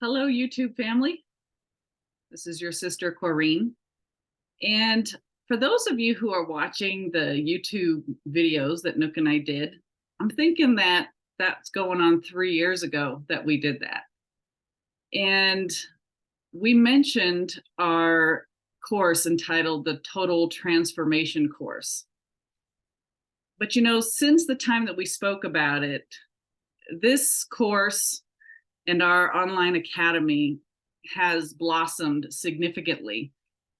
Hello, YouTube family. This is your sister, Corrine. And for those of you who are watching the YouTube videos that Nook and I did, I'm thinking that that's going on 3 years ago that we did that. And we mentioned our course entitled the Total Transformation Course. But since the time that we spoke about it, this course and our online academy has blossomed significantly.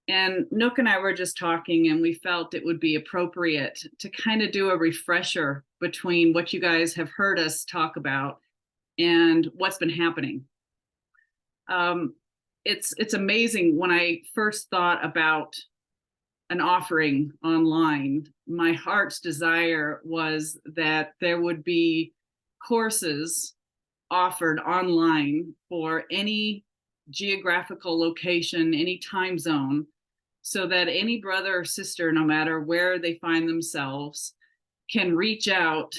And Nook and I were just talking, and we felt it would be appropriate to kind of do a refresher between what you guys have heard us talk about and what's been happening. It's amazing. When I first thought about an offering online, my heart's desire was that there would be courses offered online for any geographical location, any time zone, so that any brother or sister, no matter where they find themselves, can reach out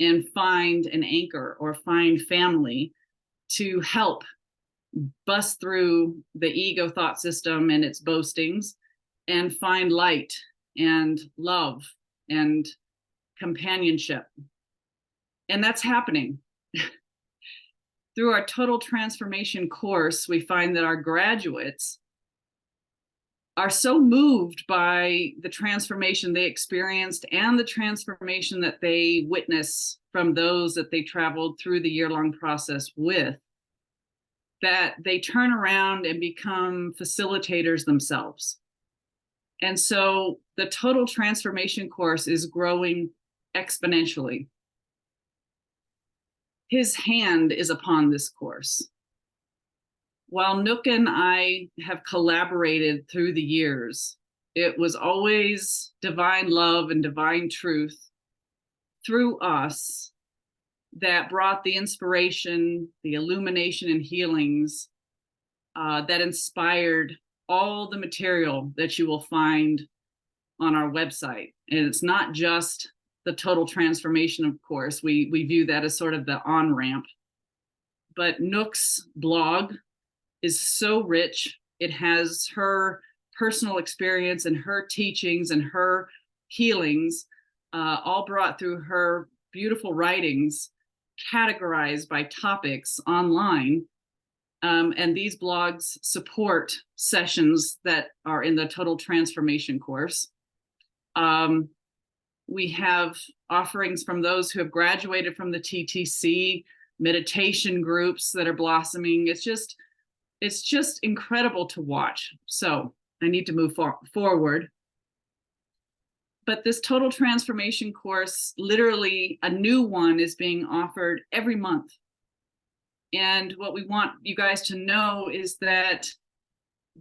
and find an anchor or find family to help bust through the ego thought system and its boastings and find light and love and companionship. And that's happening. Through our Total Transformation course, we find that our graduates are so moved by the transformation they experienced and the transformation that they witness from those that they traveled through the year-long process with, that they turn around and become facilitators themselves. And so the Total Transformation course is growing exponentially. His hand is upon this course. While Nook and I have collaborated through the years, it was always divine love and divine truth through us that brought the inspiration, the illumination and healings that inspired all the material that you will find on our website. And it's not just the Total Transformation, of course. We view that as sort of the on-ramp. But Nook's blog is so rich. It has her personal experience and her teachings and her healings, all brought through her beautiful writings, categorized by topics online. And these blogs support sessions that are in the Total Transformation course. We have offerings from those who have graduated from the TTC, meditation groups that are blossoming. It's just incredible to watch. So I need to move forward. But this Total Transformation course, literally a new one, is being offered every month. And what we want you guys to know is that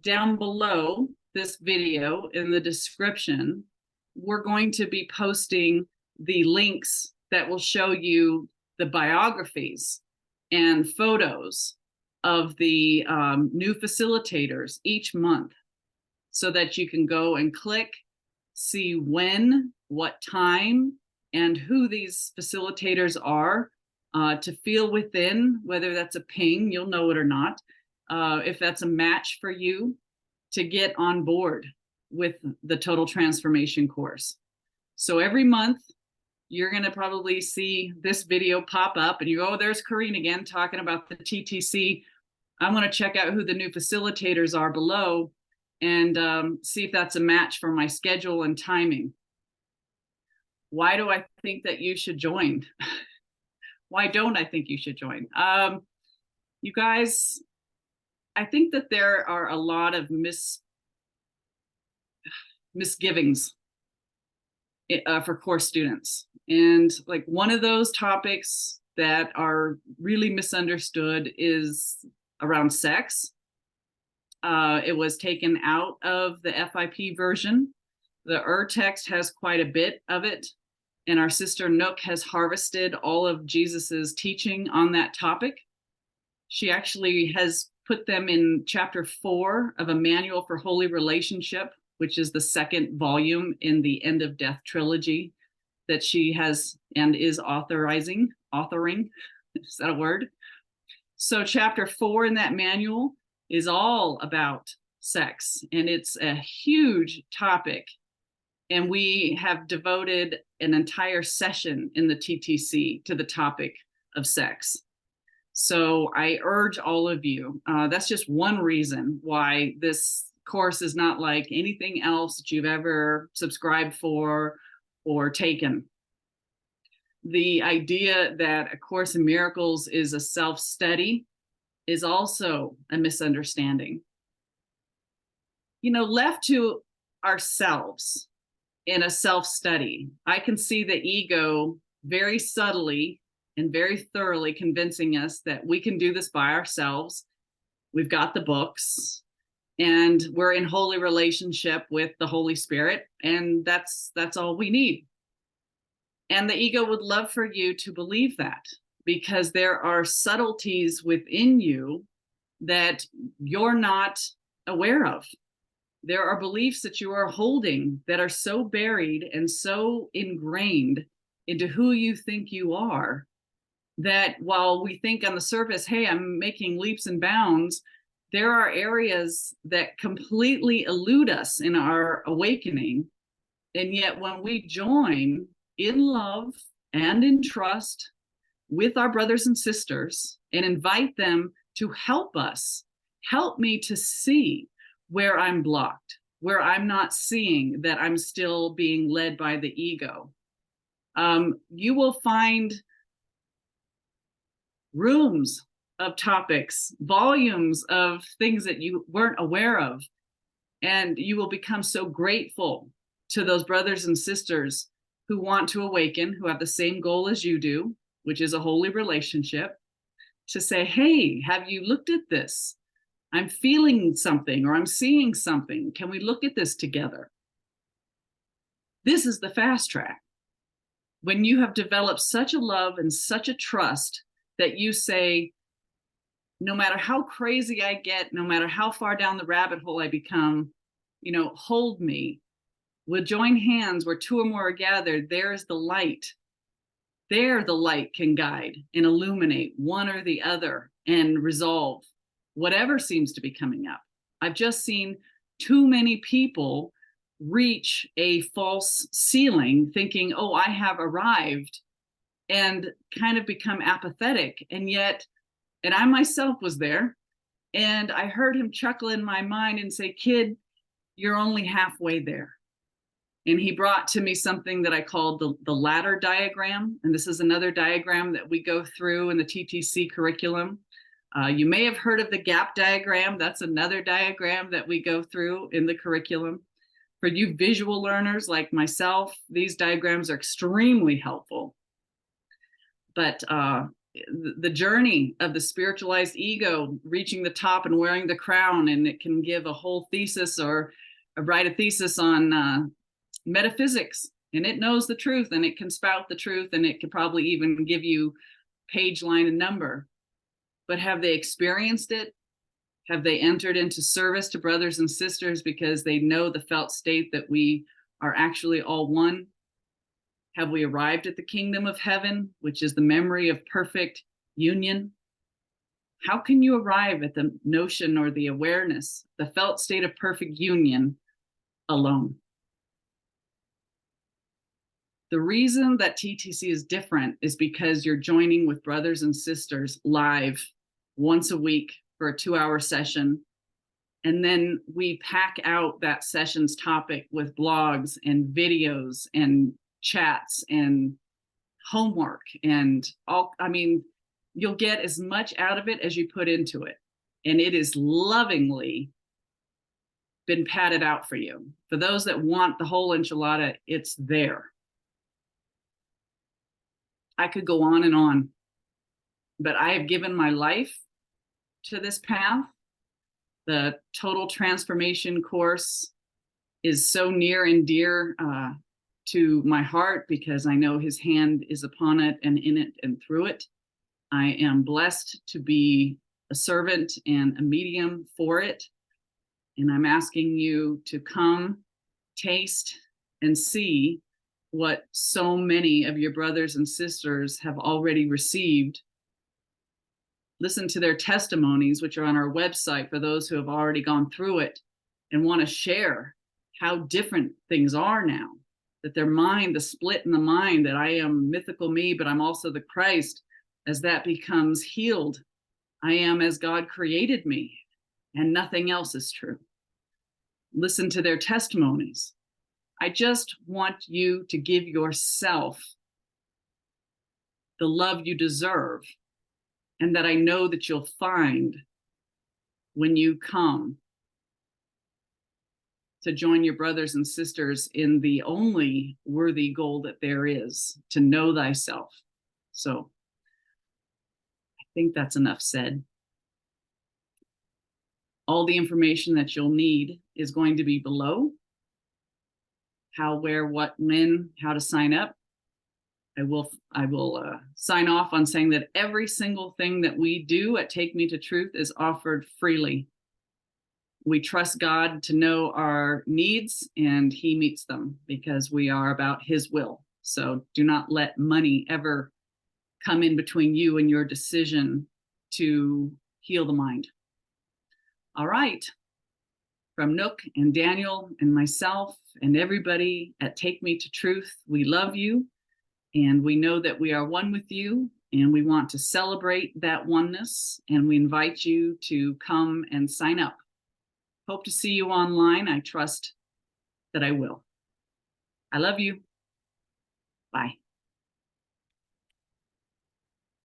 down below this video in the description, we're going to be posting the links that will show you the biographies and photos of the new facilitators each month, so that you can go and click, see when, what time, and who these facilitators are, to feel within, whether that's a ping, you'll know it or not, if that's a match for you, to get on board with the Total Transformation course. So every month, you're going to probably see this video pop up and you go, oh, there's Corrine again talking about the TTC. I'm going to check out who the new facilitators are below and see if that's a match for my schedule and timing. Why do I think that you should join? Why don't I think you should join? You guys, I think that there are a lot of misgivings for course students. And like one of those topics that are really misunderstood is around sex. It was taken out of the FIP version. The text has quite a bit of it. And our sister Nook has harvested all of Jesus's teaching on that topic. She actually has put them in chapter 4 of a manual for holy relationship, which is the second volume in the End of Death trilogy that she has and is authoring. Is that a word? So chapter 4 in that manual is all about sex, and it's a huge topic. And we have devoted an entire session in the TTC to the topic of sex. So I urge all of you, that's just one reason why this course is not like anything else that you've ever subscribed for or taken. The idea that A Course in Miracles is a self-study is also a misunderstanding. You know, left to ourselves in a self-study, I can see the ego very subtly and very thoroughly convincing us that we can do this by ourselves. We've got the books and we're in holy relationship with the Holy Spirit, and that's all we need. And the ego would love for you to believe that, because there are subtleties within you that you're not aware of. There are beliefs that you are holding that are so buried and so ingrained into who you think you are, that while we think on the surface, hey, I'm making leaps and bounds, there are areas that completely elude us in our awakening. And yet when we join in love and in trust with our brothers and sisters and invite them to help us, help me to see where I'm blocked, where I'm not seeing that I'm still being led by the ego. You will find rooms of topics, volumes of things that you weren't aware of, and you will become so grateful to those brothers and sisters who want to awaken, who have the same goal as you do, which is a holy relationship, to say, hey, have you looked at this? I'm feeling something, or I'm seeing something. Can we look at this together? This is the fast track. When you have developed such a love and such a trust that you say, no matter how crazy I get, no matter how far down the rabbit hole I become, you know, hold me. We'll join hands where two or more are gathered. There's the light. There the light can guide and illuminate one or the other and resolve whatever seems to be coming up. I've just seen too many people reach a false ceiling thinking, oh, I have arrived, and kind of become apathetic. And yet, and I myself was there, and I heard him chuckle in my mind and say, kid, you're only halfway there. And he brought to me something that I called the ladder diagram. And this is another diagram that we go through in the TTC curriculum. You may have heard of the gap diagram. That's another diagram that we go through in the curriculum. For you visual learners like myself, these diagrams are extremely helpful. But the journey of the spiritualized ego reaching the top and wearing the crown, and it can give a whole thesis or write a thesis on metaphysics, and it knows the truth, and it can spout the truth, and it could probably even give you page, line, and number. But have they experienced it? Have they entered into service to brothers and sisters because they know the felt state that we are actually all one? Have we arrived at the kingdom of heaven, which is the memory of perfect union? How can you arrive at the notion or the awareness, the felt state of perfect union alone? The reason that TTC is different is because you're joining with brothers and sisters live once a week for a 2-hour session. And then we pack out that session's topic with blogs and videos and chats and homework and all. I mean, you'll get as much out of it as you put into it. And it is lovingly been padded out for you. For those that want the whole enchilada, it's there. I could go on and on, but I have given my life to this path. The Total Transformation course is so near and dear to my heart because I know his hand is upon it and in it and through it. I am blessed to be a servant and a medium for it. And I'm asking you to come, taste, and see what so many of your brothers and sisters have already received. listen to their testimonies, which are on our website for those who have already gone through it and want to share how different things are now, that their mind, the split in the mind, that I am mythical me, but I'm also the Christ, as that becomes healed, I am as God created me, and nothing else is true. Listen to their testimonies. I just want you to give yourself the love you deserve, and that I know that you'll find when you come to join your brothers and sisters in the only worthy goal that there is, to know thyself. So I think that's enough said. All the information that you'll need is going to be below. How, where, what, when, how to sign up. I will sign off on saying that every single thing that we do at Take Me to Truth is offered freely. We trust God to know our needs, and He meets them because we are about His will. So do not let money ever come in between you and your decision to heal the mind. All right. From Nook and Daniel and myself and everybody at Take Me to Truth, we love you, and we know that we are one with you, and we want to celebrate that oneness, and we invite you to come and sign up. Hope to see you online. I trust that I will. I love you. Bye.